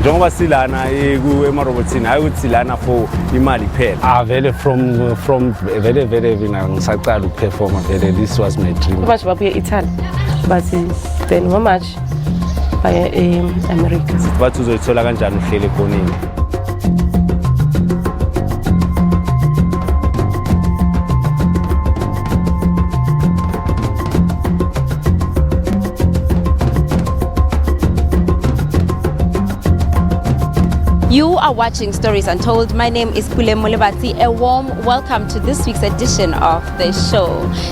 Njengoba silana emarobotini hayi ukuthi silana for imali kuphela. Vele from very ngisaqala ukuperforma vele this was my dream. Much babuye Italy but then how much baya America. Bathi uzoyithola kanjani uhlele ekhoneni. You are watching Stories Untold. My name is Pule Mulebati. A warm welcome to this week's edition of the show.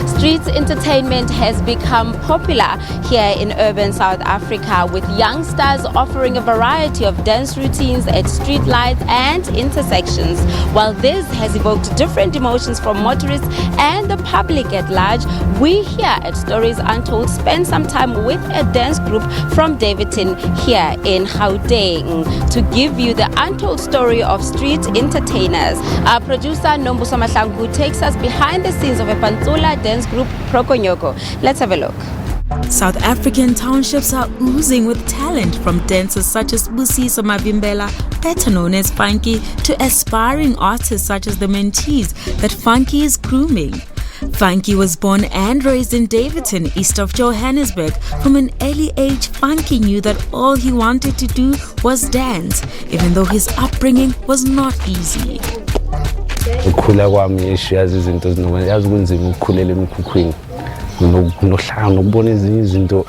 Street entertainment has become popular here in urban South Africa, with youngsters offering a variety of dance routines at street lights and intersections. While this has evoked different emotions from motorists and the public at large, we here at Stories Untold spend some time with a dance group from Daveyton here in Gauteng to give you the untold story of street entertainers. Our producer Nombuso Mahlangu takes us behind the scenes of a Pantshula dance group, Prokonyoko. Let's have a look. South African townships are oozing with talent, from dancers such as Sibusiso Mavimbela, better known as Fanki, to aspiring artists such as the mentees that Fanki is grooming. Fanki was born and raised in Daveyton, east of Johannesburg. From an early age, Fanki knew that all he wanted to do was dance, even though his upbringing was not easy. Ukukhula kwami yazi izinto yazi kunzima ukukhulela emkhukhwini. Nokuhlanga nokubona ezinye izinto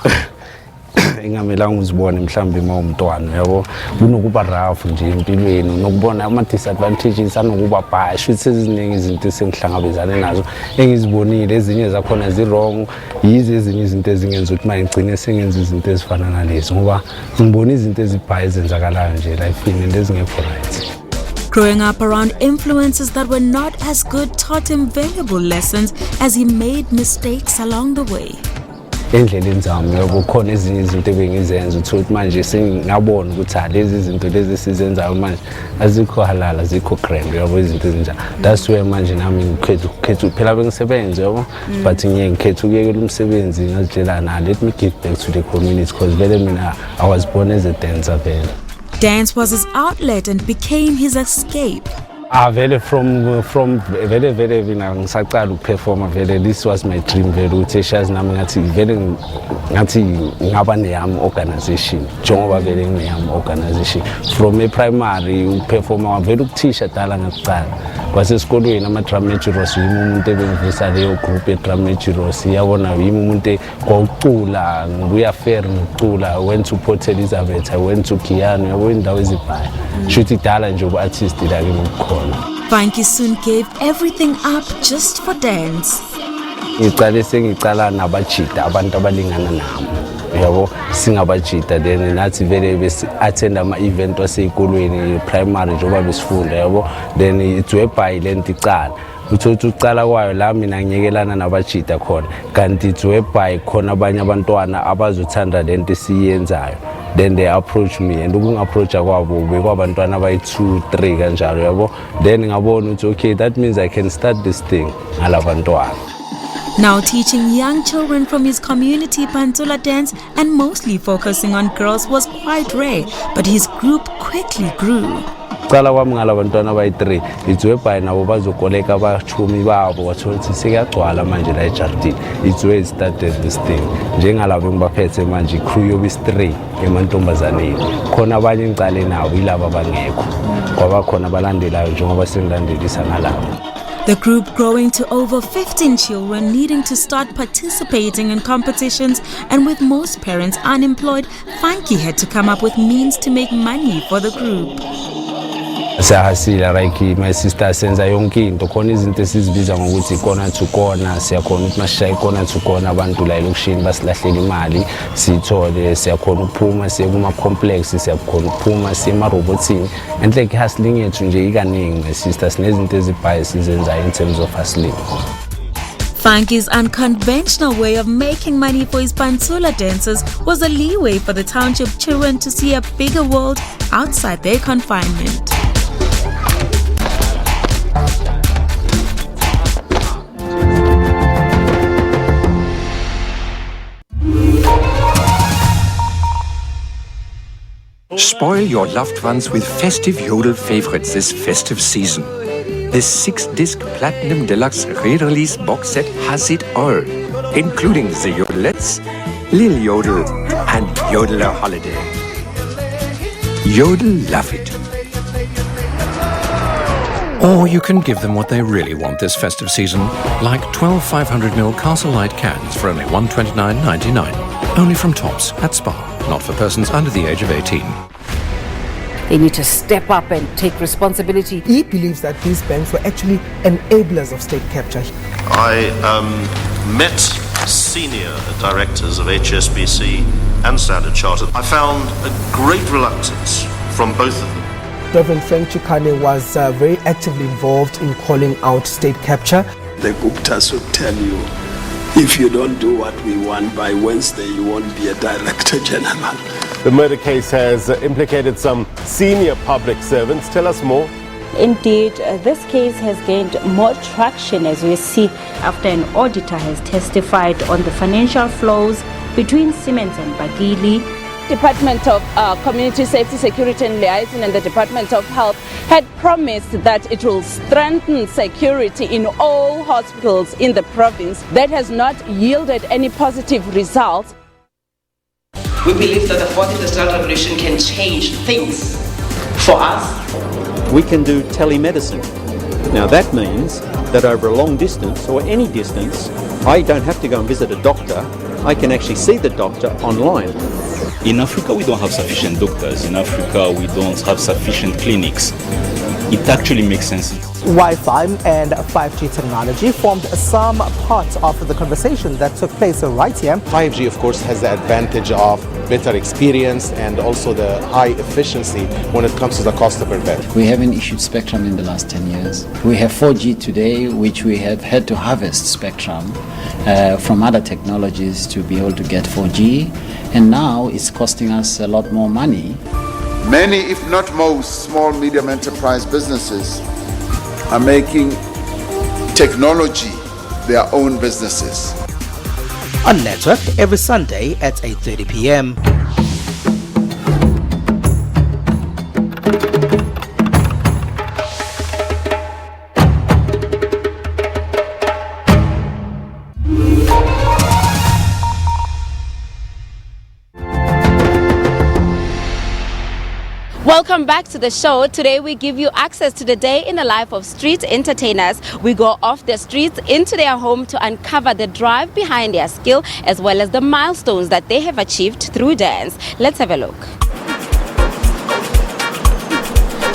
engamelanga uzibone mhlambe mawumntwana yabo, kunokuba rough nje empilweni, nokubona ama disadvantages anokuba bash, ukuthi eziningi izinto esengihlangabezana nazo engizibonile, ezinye zakhona zi-wrong, yize ezinye izinto ezingenza ukuthi mayigcine sengenza izinto ezifana nalezi, ngoba ngibona izinto ezibhaye ezenzakalayo nje lifeini and ezingekho right. Growing up around influences that were not as good taught him valuable lessons as he made mistakes along the way. Endleleni zami yabo khona ezinye izinto ebengizenza ukuthi manje sengabona ukuthi lezi zinto lezi sizenzayo manje azikho halala, azikho grand yabo izinto ezinjalo. That's where manje nami ngikhetha phela bengisebenza yabo, but ngiyekhetha ukuyekela umsebenzi ngazitshela let me give back to the community, because vele mina I was born as a dancer vele. Dance was his outlet and became his escape. Vele from very ngisaqala ukuperforma vele this was my dream vele ukuthi shazi nami ngathi vele ngathi ngaba neyami organization, njengoba vele ngineyami organization from a primary ukuperforma vele ukuthisha dala ngakuqala kwasesikolweni ama-drum majoros yimi umuntu ebengivisa leyo group ye-drum majoros, yabona yimi umuntu kwaucula ngibuya fair ngicula, went to Port Elizabeth, I went to Kiano, yabo indawo ezibhaya shuthi dala nje ubu-artist la kimi ukukhona. Fanki soon gave everything up just for dance. Ngicala nabajita abantu abalingana nami yabo, singabajita then nathi vele besi-attend ama-event waseyikolweni primary njengoba besifunda yabo, then it's whereby le nto icala uthothi ucala kwayo la mina ngiyekelana nabajita khona, kanti it's whereby khona abanye abantwana abazothanda le nto esiyenzayo, then they approach me, and ukungi-approacha kwabo bekwabantwana abayi-2-3 kanjalo yabo, then ngabona ukuthi okay, that means I can start this thing ngalabantwana. Now teaching young children from his community Pantshula dance and mostly focusing on girls was quite rare, but his group quickly grew. Qala kwami ngalabantwana abayi-3 it's whereby nabo bazokoleka abachumi babo wathola ukuthi sekuyagcwala manje la ejardini. It's where it started this thing. Njengalabo engibaphethe manje i-crew yobi-3 emantombazaneni, khona abanye ngicale nabo yilabo abangekho, kwaba khona abalandelayo njengoba sengilandelisa ngalabo. The group growing to over 15 children, needing to start participating in competitions, and with most parents unemployed, Fanki had to come up with means to make money for the group. Siyahasila like my sister senza yonke into, khona izinto esizibiza ngokuthi kona to kona, siyakhona ukuthi masishaye kona to kona abantu la elokushini basilahlela imali siyithole, siyakhona ukuphuma siye kuma-complex, siyakhona ukuphuma siye ema-robotini, and like hustling yethu nje ikaningi my sister, sinezinto ezibhaye sizenzayo in terms of hustling. Fanki's unconventional way of making money for his Pantshula dancers was a leeway for the township children to see a bigger world outside their confinement. Spoil your loved ones with festive Yodel favorites this festive season. This 6-disc Platinum Deluxe re-release box set has it all, including the Yodelettes, Lil Yodel, and Yodeler Holiday. Yodel love it. Or you can give them what they really want this festive season, like 12 500ml Castle Light cans for only $129.99. Only from Tops at Spar, not for persons under the age of 18. They need to step up and take responsibility. He believes that these banks were actually enablers of state capture. I met senior directors of HSBC and Standard Chartered. I found a great reluctance from both of them. Daveyton Pantshula was very actively involved in calling out state capture. The Guptas would tell you, if you don't do what we want by Wednesday, you won't be a director general. The murder case has implicated some senior public servants. Tell us more. Indeed, this case has gained more traction, as we see, after an auditor has testified on the financial flows between Siemens and Bagili. Department of Community Safety, Security and Liaison and the Department of Health had promised that it will strengthen security in all hospitals in the province. That has not yielded any positive results. We believe that the fourth industrial revolution can change things for us. We can do telemedicine. Now that means that over a long distance or any distance, I don't have to go and visit a doctor. I can actually see the doctor online. In Africa, we don't have sufficient doctors. In Africa, we don't have sufficient clinics. It actually makes sense. Wi-Fi and 5G technology formed some part of the conversation that took place right here. 5G, of course, has the advantage of better experience and also the high efficiency when it comes to the cost per bit. We haven't issued spectrum in the last 10 years. We have 4G today, which we have had to harvest spectrum from other technologies to be able to get 4G, and now it's costing us a lot more money. Many, if not most, small medium enterprise businesses are making technology their own businesses. On Network every Sunday at 8:30 p.m. Welcome back to the show. Today we give you access to the day in the life of street entertainers. We go off the streets into their home to uncover the drive behind their skill as well as the milestones that they have achieved through dance. Let's have a look.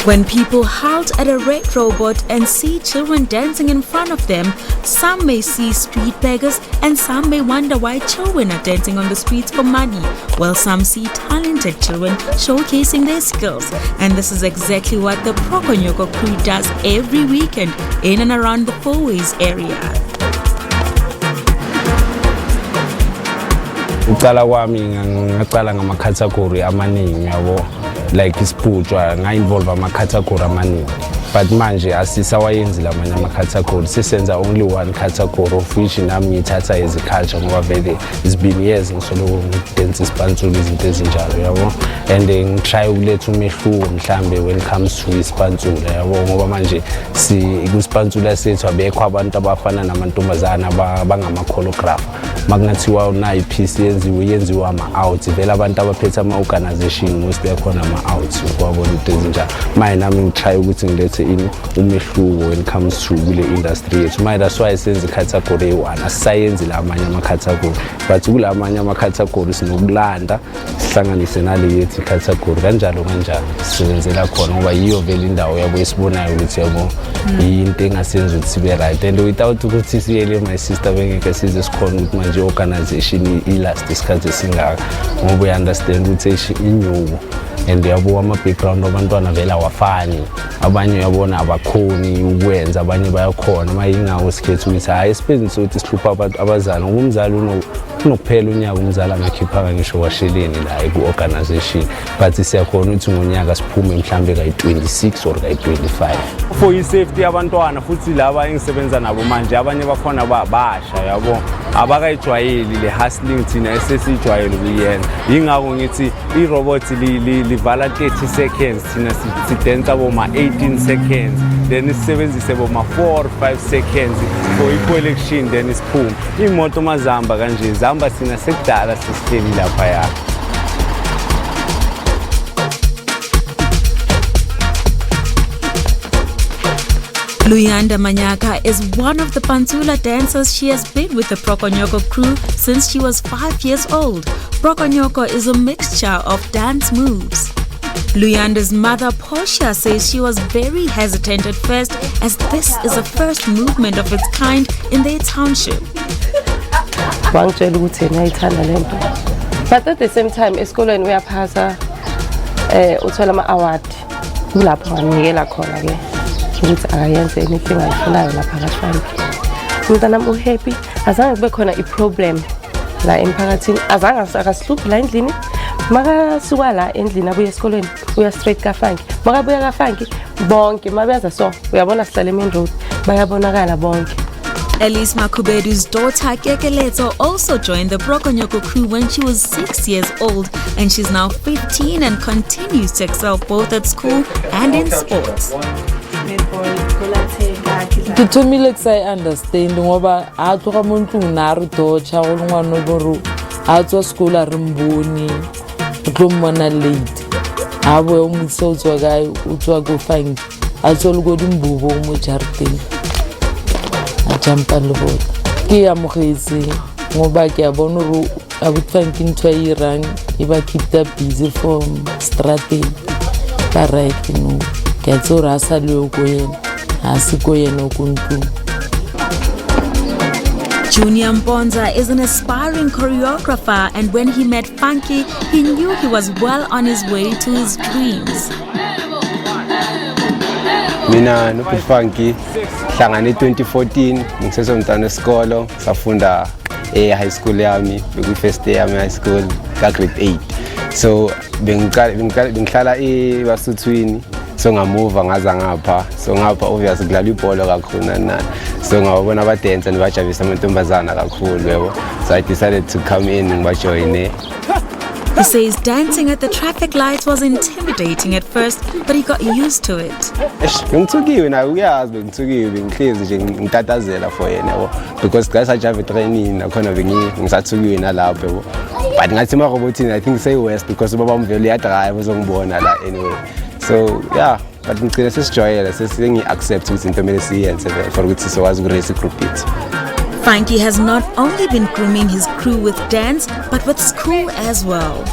When people halt at a red robot and see children dancing in front of them, some may see street beggars and some may wonder why children are dancing on the streets for money, while some see talented children showcasing their skills. And this is exactly what the Prokonyoko crew does every weekend in and around the Fourways area. Uqala kwami ngaqala ngama-category amaningi yabo, like isibhutshwa nga-involve ama-category amaningi, but manje asisawayenzile amanye ama-category, sisenza only one category of which nami ngithatha as culture ngoba vele it's been years ngisoloko ngidance isipantsula izinto ezinjalo yabo, and ngitry ukuletha umehluko mhlambe when it comes to isipantsula yabo, ngoba manje kusipantsula sethu abekho abantu abafana namantombazana bangama-choreographer. Makungathiwa unayo ipiece yenziwa ama-out, vele abantu abaphethe ama-organization most bekhona ama-out ukwabona into ezinjalo. Maye nami ngitry ukuthi ngilethe umehluko when it comes to kule industry yethu. Maye that's why senze i-category eyi-1, asisayenzi la amanye ama-category, but kula amanye ama-category sinokulanda sihlanganise nale yethu i-category kanjalo sisebenzela khona ngoba yiyo vele indawo yabo esibonayo ukuthi yabo yinto engasenza ukuthi sibe right, and without ukuthi siyele my sister bengeke size sikhona ukuthi manje i-organization i-last isikhathi esingaka ngoba uyi-understand ukuthi inyuko, and yabo ama-background abantwana vele awafani, abanye uyabona abakhoni ukwenza, abanye bayakhona. Mayingawo sikhetha ukuthi hayi isipenzise ukuthi sihlupha abazali ngoba umzali kunokuphela unyaka umzala angakhipha ngisho washeleni la ku-organization but siyakhona ukuthi ngonyaka siphume mhlambe kayi-26 or kayi-25 for i-safety yabantwana futhi laba engisebenza nabo manje abanye bakhona basha yabo abakayijwayeli le hustling thina esesijwayele ukuyenza yingakho ngithi i-robot livala 30 seconds thina sidensa boma 18 seconds then isebenzise boma 4 or 5 seconds for i-collection then isiphume imoto mazihamba kanje zihamba thina sekudala sisihleli laphaya. Luyanda Manyaka is one of the Pantshula dancers. She has been with the Prokonyoko crew since she was 5 years old. Prokonyoko is a mixture of dance moves. Luyanda's mother, Portia, says she was very hesitant at first as this is the first movement of its kind in their township. But at the same time, esikolweni uyaphasa uthola ama-award kulapho nganikela khona ke ukuthi akayenze anything ayifunayo lapha kaFanki. Umntanami uhappy, azange kube khona i-problem la emphakathini, azange akasihluphi la endlini. Makasuka la endlini abuya esikolweni uya straight kaFanki. Makabuya kaFanki bonke mabeza so uyabona sihlala main road bayabonakala bonke. Elise Makubedu's daughter Kekeleto also joined the Prokonyoko crew when she was 6 years old, and she's now 15 and continues to excel both at school and in sports. To me, like I understand, ngoba athoka umuntu unaro docha olungwana oboro atho school arimboni utlomana late abo umutso utswagayo utswa go find atho lugodi mbubo umujarteni ajampa lobot ke amogetse ngoba ke abona ro abutfanki ntwa irang iba keep them busy from strategy ba right no ke tsora sa le go yena asiko yena kuntu. Junior Mbonza is an aspiring choreographer, and when he met Fanki, he knew he was well on his way to his dreams. Mina no Fanki hlangane 2014 ngisesomntana esikolo safunda high school yami beku first year yami high school ka grade 8 so bengihlala eBasuthwini so ngamuva ngaza ngapha so ngapha obviously kudlala ibhola kakhulu nani so ngabona abadancer nibajabulisa amantombazana kakhulu yebo so I decided to come in ngibajoine. He says dancing at the traffic lights was intimidating at first, but he got used to it. Ngithukiwe na uyazi ngithukiwe ngihlezi nje ngitatazela for yena yebo because guys ajave training nakhona ngisathukiwe nalapho yebo but ngathi marobotini I think say west because baba mvelo ya drive uzongibona la anyway so yeah but ngicela sesijwayela sesengi-accept ukuthi into kumele siyenze for ukuthi sizokwazi ukurace igroup yethu. Fanki has not only been grooming his crew with dance, but with school as well.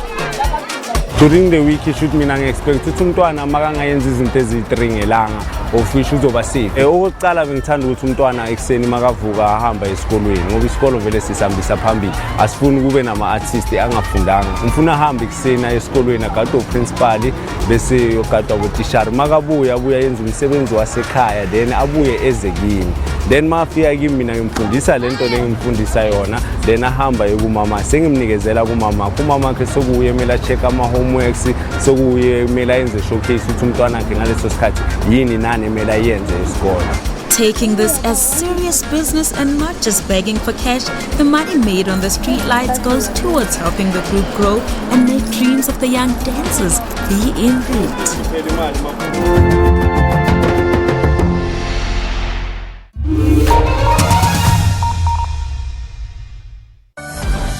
During the week, you should mean expect to umntwana makangayenza izinto ezi-3 ngelanga ofisho uzoba safe. Okokuqala bengithanda ukuthi umntwana ekseni makavuka ahamba esikolweni ngoba isikolo vele sisihambisa phambili. Asifuni kube nama-artist angafundanga. Ngifuna ahambe ekseni esikolweni agade uprincipal bese yogada ubutishara. Makabuya abuya yenza umsebenzi wasekhaya then abuye eze kimi. Then mafika kimi mina ngimfundisa lento lengimfundisa yona then ahamba kumama sengimnikezela kumama ke sokuye mela check ama homeworks sokuye mela yenze showcase ukuthi umntwana akhe ngaleso sikhathi yini nani mela yenze esikole. Taking this as serious business and not just begging for cash, the money made on the street lights goes towards helping the group grow and make dreams of the young dancers be in reach.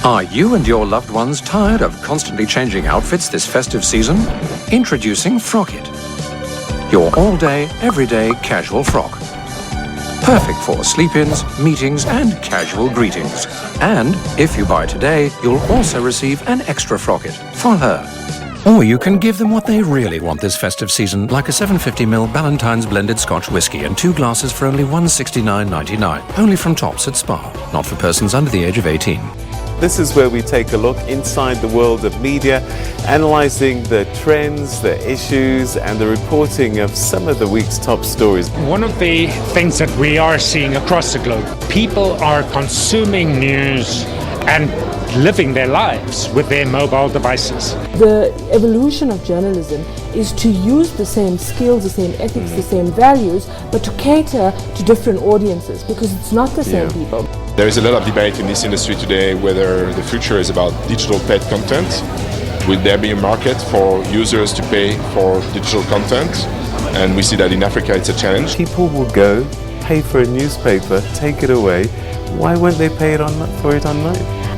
Are you and your loved ones tired of constantly changing outfits this festive season? Introducing Frockit, your all-day, everyday casual frock. Perfect for sleep-ins, meetings and casual greetings. And if you buy today, you'll also receive an extra Frockit for her. Or you can give them what they really want this festive season, like a 750ml Ballantine's blended Scotch whisky and 2 glasses for only $169.99. Only from Tops at Spar, not for persons under the age of 18. This is where we take a look inside the world of media, analysing the trends, the issues and the reporting of some of the week's top stories. One of the things that we are seeing across the globe, people are consuming news and living their lives with their mobile devices. The evolution of journalism is to use the same skills, the same ethics, the same values, but to cater to different audiences, because it's not the same people. There is a lot of debate in this industry today whether the future is about digital paid content. Will there be a market for users to pay for digital content? And we see that in Africa it's a challenge. People will go, pay for a newspaper, take it away. Why won't they pay for it online?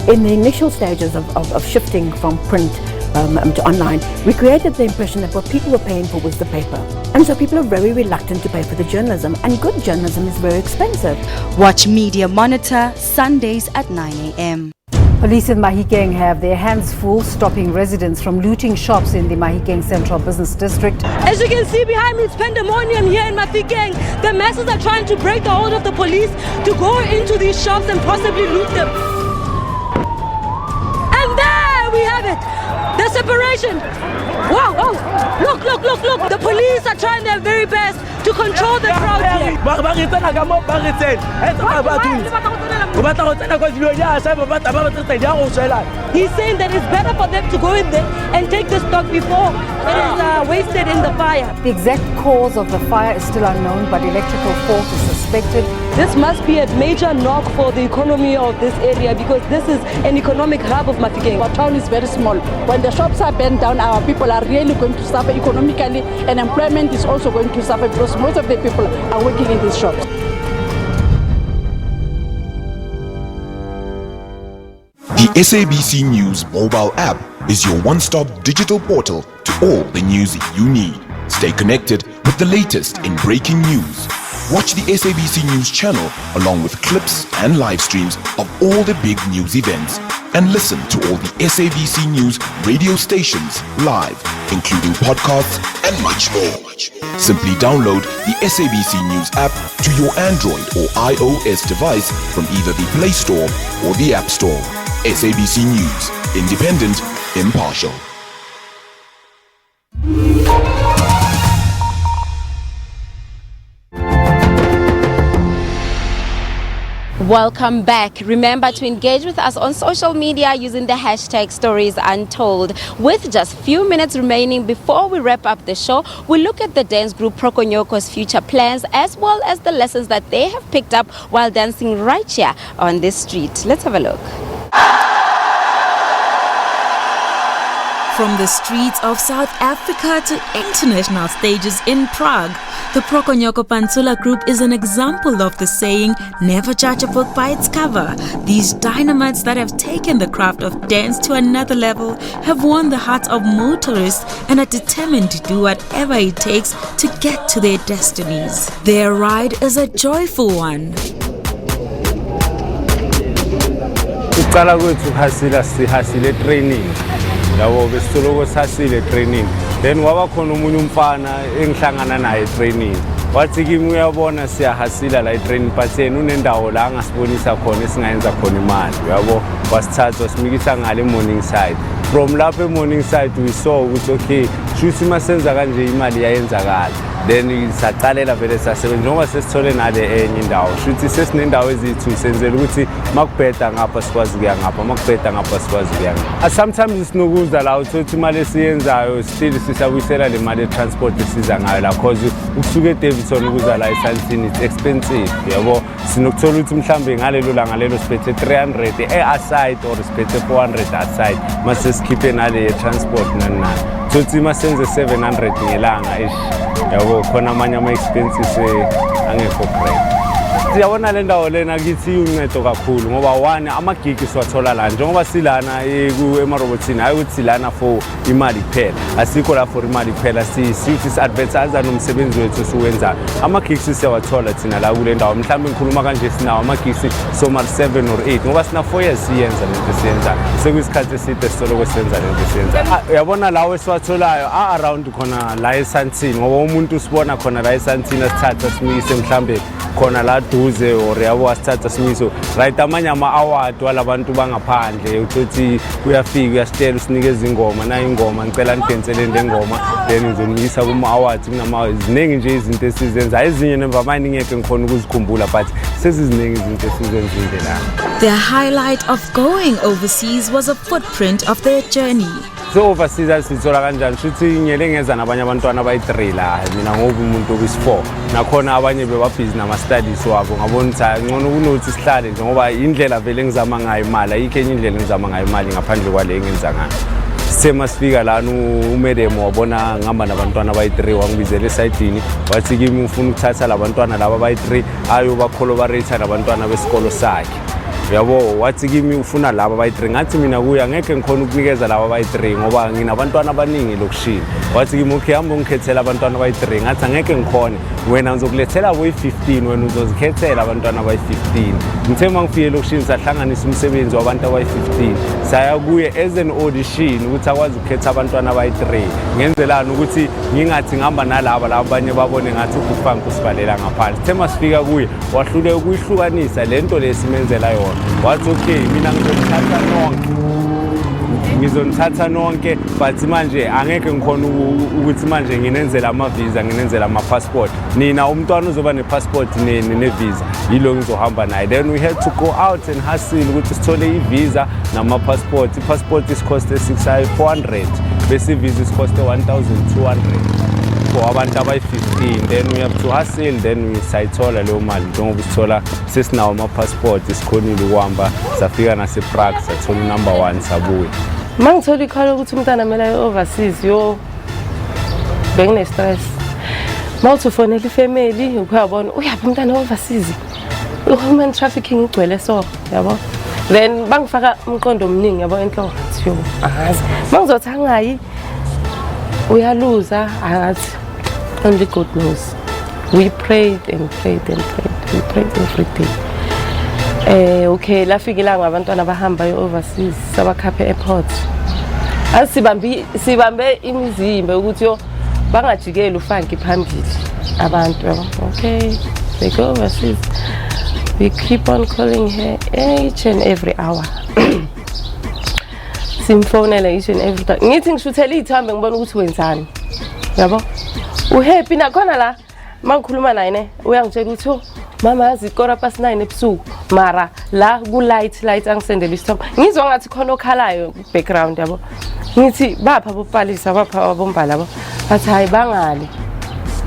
In the initial stages of shifting from print to online, we created the impression that what people were paying for was the paper. And so people are very reluctant to pay for the journalism, and good journalism is very expensive. Watch Media Monitor Sundays at 9 a.m. Police in Mahikeng have their hands full stopping residents from looting shops in the Mahikeng Central Business District. As you can see behind me, it's pandemonium here in Mahikeng. The masses are trying to break the hold of the police to go into these shops and possibly loot them. And there we have it, the separation. Wow, oh, look. The police are trying their very best to control the crowd here. He's saying that it's better for them to go in there and take the stock before it is wasted in the fire. The exact cause of the fire is still unknown, but electrical fault is suspected. This must be a major knock for the economy of this area, because this is an economic hub of Mahikeng. Our town is very small. When the shops are burned down, our people are really going to suffer economically, and employment is also going to suffer because most of the people are working in these shops. The SABC News mobile app is your one-stop digital portal to all the news you need. Stay connected with the latest in breaking news. Watch the SABC News channel along with clips and live streams of all the big news events. And listen to all the SABC News radio stations live, including podcasts and much more. Simply download the SABC News app to your Android or iOS device from either the Play Store or the App Store. SABC News, independent, impartial. Welcome back. Remember to engage with us on social media using the hashtag StoriesUntold. With just few minutes remaining before we wrap up the show, we look at the dance group Prokonyoko's future plans, as well as the lessons that they have picked up while dancing right here on this street. Let's have a look. From the streets of South Africa to international stages in Prague, the Prokonyoko Pantshula group is an example of the saying, never judge a book by its cover. These dynamites that have taken the craft of dance to another level have won the hearts of motorists and are determined to do whatever it takes to get to their destinies. Their ride is a joyful one. Ukuqala kwethu sihasile training. Yabo besitoloko sasile training. Then waba khona umunye umfana engihlangana naye training. Wathi kimi uyabona siyahasila la training but yena unendawo la angasibonisa khona esingayenza khona imali. Yabo wasithatha wasimikisa ngale morning side. From lapho morning side we saw ukuthi okay, shuthi masenza kanje imali yayenzakala. Then saqalela vele sasebenza njengoba sesithole nale enye indawo. Shuthi sesinendawo ezithu senzela ukuthi makubheda ngapha sikwazi kuya ngapha, makubheda ngapha sikwazi kuya ngapha. Sometimes sinokuza la uthi imali esiyenzayo still sisabuyisela le mali transport esiza ngayo la cause ukusuka eDaveyton ukuza la eSandton it's expensive. Yabo sinokuthola ukuthi mhlambe ngalelo langa lelo siphethe 300 aside or siphethe 400 aside. Mase sikhiphe nale transport nani. Sothi masenze 700 ngelanga ish. Yabo khona amanye ama-expenses angekho great. Siyabona le ndawo lena kithi uncedo kakhulu ngoba one amagigi siwathola la njengoba silana emarobotini hayi ukuthi silana for imali kuphela asikho la for imali kuphela sithi advertise nomsebenzi wethu siwenza amagigi siyawathola thina la kule ndawo mhlawumbe ngikhuluma kanje sinawo amagigi somar 7 or 8 ngoba sina 4 years siyenza lento siyenza sekuyisikhathi eside sisoloko senza lento siyenza uyabona lawo esiwatholayo around khona la eSandton ngoba umuntu usibona khona la eSandton asithatha simiyise mhlawumbe khona la maduze or yabo asithatha simiso right amanye ama-award walabantu bangaphandle uthi uyafika uyasitela usinikeza ingoma nayo ingoma ngicela nidensele le ngoma then ngizomisa kuma-awards ziningi nje izinto esizenza ezinye nembamani ngeke ngikhona ukuzikhumbula but seziziningi izinto esizenzile la. Their highlight of going overseas was a footprint of their journey. So overseas sithola kanjani futhi ngiyele ngeza nabanye abantwana abayi3 la mina ngoba umuntu wesi4 nakhona abanye bebabhizi nama studies wabo ngabona ukuthi ngcono kunothi sihlale nje ngoba indlela vele ngizama ngayo imali ayikho enye indlela ngizama ngayo imali ngaphandle kwale engenza ngayo. Sema sifika lana umedemo wabona ngihamba nabantwana abayi3 wangibizela esayidini wathi kimi ufuna ukuthatha labantwana laba abayi3 ayo bacollaborate nabantwana besikolo sakhe. Yabo wathi kimi ufuna laba abayi3 ngathi mina kuya ngeke ngikhona ukunikeza laba abayi3 ngoba nginabantwana abaningi lokushini. Wathi kimi okay hamba ungikhethela abantwana abayi3 ngathi angeke ngikhone wena ngizokulethela boyi15 wena uzozikhethela abantwana abayi15. Ngithe mangifike lokushini sahlanganisa umsebenzi wabantu abayi15 saya kuye as an audition ukuthi akwazi ukukhetha abantwana abayi3 ngenzelana ukuthi ngingathi ngihamba nalaba abanye babone ngathi uFanki usivalela ngaphansi. Thema sifika kuye wahluleka ukuyihlukanisa lento lesimenzela yona. Wathi okay mina ngizonithatha nonke but manje angeke ngikhona ukuthi manje nginenzela ama-visa nginenzela ama-passport nina umntwana uzoba ne-passport ne-visa yilo ngizohamba naye. Then we had to go out and hustle ukuthi sithole i-visa nama-passport. I-passport isikhoste 400 bese i-visa isikhoste 1,200 for abantu abayi15. Then we have to hustle then we sayithola leyo mali njengoba sithola sesinawo ama-passport isikhonile ukuhamba safika nase-Prague sathola number 1 sabuya. Mangithola ikhala ukuthi umntana kumele aye overseas yo bengine stress. Mawuthi ufonela ifamily ukuyabona uyaphi umntana overseas. Human trafficking igcwele so yabo. Then bangifaka umqondo omningi yabo enhloko ngathi yo ahazi. Mangizothi angayi uyaluza ahazi. Only good news. We prayed and prayed and prayed. We prayed every day. Okay, lafika ilanga abantwana abahamba overseas sabakhaphe airport. Sibambe imizimba ukuthi yo bangajikela uFanki phambili abantu. Okay, they go overseas. We keep on calling her each and every hour. Simfonela each and every time. Ngithi ngishuthela ithambe ngibona ukuthi wenzani. Yabo? Uhappy nakhona la mangikhuluma naye ne uyangitshela ukuthi mama yazi ikora past 9 ebusuku mara la ku light angisendela isithombe ngizwa ngathi khona okhalayo background yabo. Ngithi bapha bopalisa bapha abombala labo bathi hayi bangali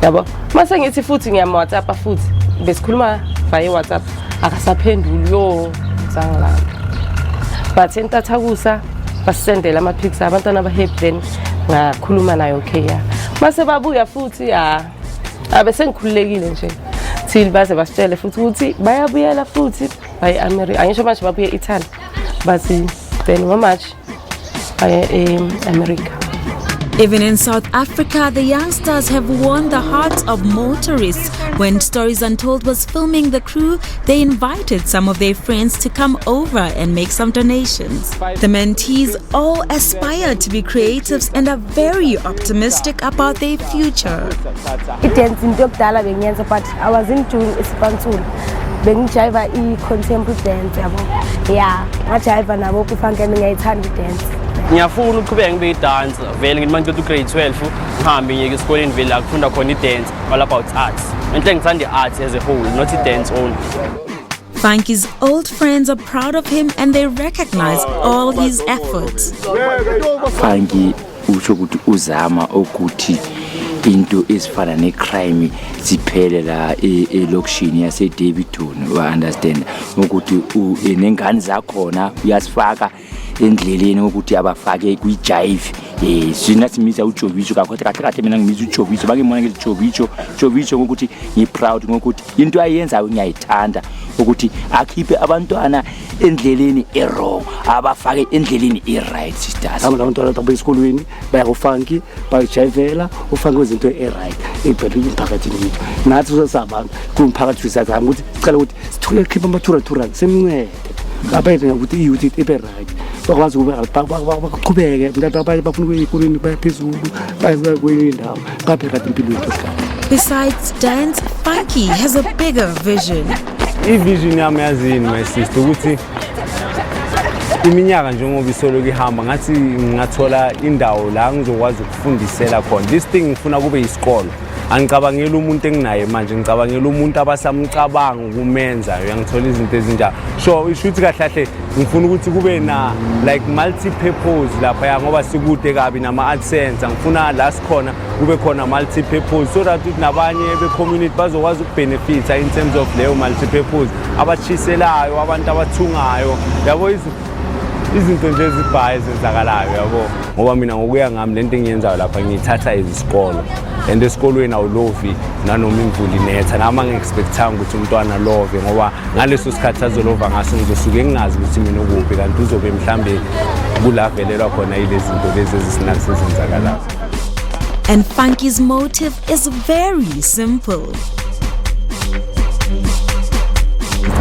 yabo. Mase ngithi futhi ngiyama WhatsApp futhi besikhuluma via WhatsApp akasaphenduli yo sangilapha. Bathi entathakusa basendela ama pics abantwana abahappy then ngakhuluma naye okay ya. Mase babuya futhi abese ngikhululekile nje till baze basitshele futhi ukuthi bayabuyela futhi by America. Angisho manje babuye Italy but then how much America. Even in South Africa, the youngsters have won the hearts of motorists. When Stories Untold was filming the crew, they invited some of their friends to come over and make some donations. The mentees all aspire to be creatives and are very optimistic about their future. But I was into Sibusiso Fanki contemporary dance. Yeah, ngajiva nabo kufanele ngiyayithanda dance. Ngiyafuna ukuqhubeka ngibe dance vele ngimanje ku grade 12 ngihambe ngiye esikoleni vele akufunda khona dance all about arts. Enhle ngithanda arts as a whole not dance only. Fanki's old friends are proud of him and they recognize all his efforts. Fanki usho ukuthi uzama ukuthi into ezifana necrime ziphele la elokishini yase Daveyton wa understand ukuthi nengane zakhona uyasifaka endleleni ukuthi abafake kujive sina simisa uJovicho kakhothe mina ngimiza uJovicho bakemona ngeJovicho ukuthi ngiproud ngokuthi into ayenzayo ngiyayithanda ukuthi akhiphe abantwana endleleni errong abafake endleleni eright sisters. Abantwana abesikolweni baya kuFanki bayijivela uFanki izinto eright ebhedwe imphakathi lethu nathi usasabantu kumphakathi wesizathu ukuthi sicela ukuthi sithule khipha amathura semncede abayithe ukuthi iyouth ibe right bakwazi baqhubeke mntana bafuna ukuyikolweni bayaphezulu baye kwenye indawo baphela impilo yethu. Besides dance, Fanki has a bigger vision. I-vision yami yazini my sister ukuthi iminyaka njengoba isoloku ihamba ngathi ngathola indawo la ngizokwazi ukufundisela khona. This thing ngifuna kube isikolo. Angicabangela umuntu enginaye manje, ngicabangela umuntu abasamcabanga ukumenza. Uyangithola izinto ezinjalo. So ishuthi kahle ngifuna ukuthi kube na like multi purpose lapha ngoba sikude kabi nama art center. Ngifuna la sikhona kube khona multi purpose so that nabanye be community bazokwazi ukubenefita in terms of leyo multi purpose. Abachiselayo, abantu abathungayo. Yabo izinto nje ezibhaye ezenzakalayo yabo. Ngoba mina ngokuya ngami lento engiyenzayo lapha ngiyithatha isikolo. And esikolweni awulovi nanoma imvula inetha nama ngiexpectanga ukuthi umntwana love ngoba ngaleso sikhathi azolova ngaso ngizosuke ngingazi ukuthi mina ukuphi kanti uzobe mhlambe kulavelelwa khona ilezi zinto lezi ezisinakho ezenzakalayo. And Fanki's motive is very simple.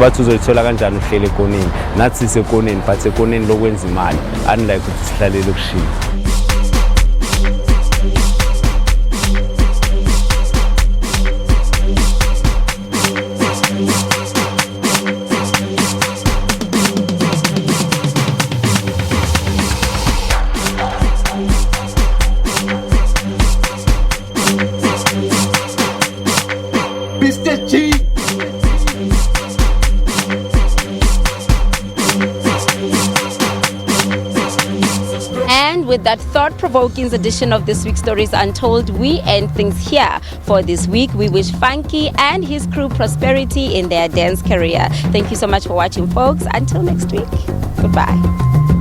Bathi uzoyithola kanjani uhlele ekoneni nathi sisekoneni but ekoneni lokwenza imali unlike ukuthi sihlalele ukushila. Mr. G. And with that thought-provoking edition of this week's Stories Untold, we end things here for this week. We wish Fanki and his crew prosperity in their dance career. Thank you so much for watching, folks. Until next week, goodbye.